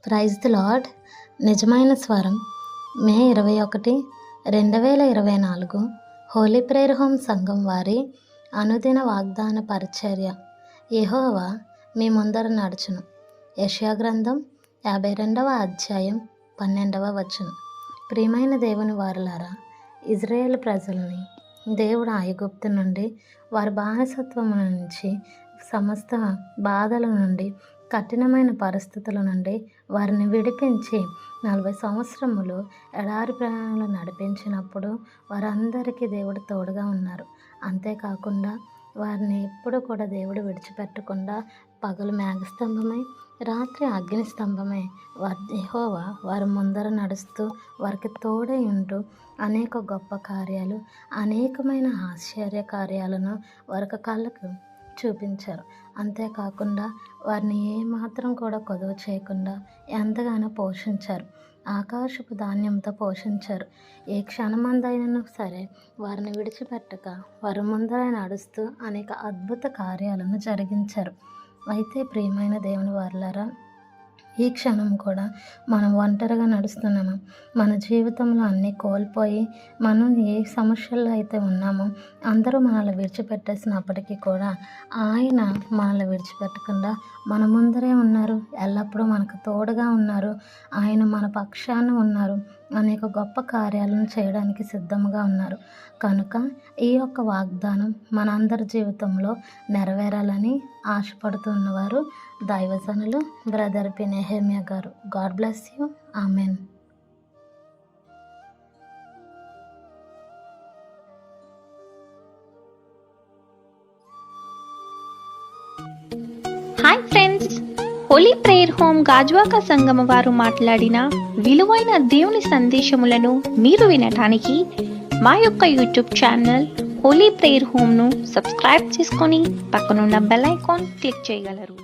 Praise the lord. నిజమైన స్వరం మే 21, 2024 Holi prayer home సంఘం వారి అనుదిన వాగ్దాన పరిచర్య. యెహోవా మీ ముందర నడుచును. యెషయా గ్రంథం 52వ అధ్యాయం 12వ వచనం. ప్రియమైన దేవుని వారలారా, ఇజ్రాయేల్ ప్రజల్ని దేవుడు ఐగుప్తు నుండి, వారి బానిసత్వం నుంచి, సమస్త బాధల నుండి, కఠినమైన పరిస్థితుల నుండి వారిని విడిపించి 40 సంవత్సరములు ఎడారి ప్రయాణంలో నడిపించినప్పుడు వారందరికీ దేవుడు తోడుగా ఉన్నారు. అంతేకాకుండా వారిని ఎప్పుడు కూడా దేవుడు విడిచిపెట్టకుండా పగలు మేఘస్తంభమై, రాత్రి అగ్ని స్తంభమై యెహోవా వారి ముందర నడుస్తూ వారికి తోడై ఉంటూ అనేక గొప్ప కార్యాలు, అనేకమైన ఆశ్చర్య కార్యాలను వారికి కళ్ళకు చూపించారు. అంతేకాకుండా వారిని ఏమాత్రం కూడా కొదువ చేయకుండా ఎంతగానో పోషించారు. ఆకాశపు ధాన్యంతో పోషించారు. ఏ క్షణమందైనా సరే వారిని విడిచిపెట్టక వారి ముందర నడుస్తూ అనేక అద్భుత కార్యాలను జరిగించారు. అయితే ప్రియమైన దేవుని వారలారా, ఈ క్షణం కూడా మనం ఒంటరిగా నడుస్తున్నాము. మన జీవితంలో అన్నీ కోల్పోయి మనం ఏ సమస్యల్లో అయితే ఉన్నామో అందరూ మనల్ని విడిచిపెట్టేసినప్పటికీ కూడా ఆయన మనల్ని విడిచిపెట్టకుండా మన ముందరే ఉన్నారు. ఎల్లప్పుడూ మనకు తోడుగా ఉన్నారు. ఆయన మన పక్షాన ఉన్నారు. అనేక గొప్ప కార్యాలను చేయడానికి సిద్ధంగా ఉన్నారు. కనుక ఈ యొక్క వాగ్దానం మనందరి జీవితంలో నెరవేరాలని ఆశపడుతున్నవారు దైవజనులు brother P. Nehemiah garu. God bless you. Amen. Hi friends, holy prayer home Gajuwaka సంగమ వారు మాట్లాడిన విలువైన దేవుని సందేశములను మీరు వినటానికి మా యొక్క యూట్యూబ్ ఛానల్ హోలీ ప్రేయర్ హోమ్ను సబ్స్క్రైబ్ చేసుకొని పక్కనున్న బెల్ ఐకాన్ క్లిక్ చేయగలరు.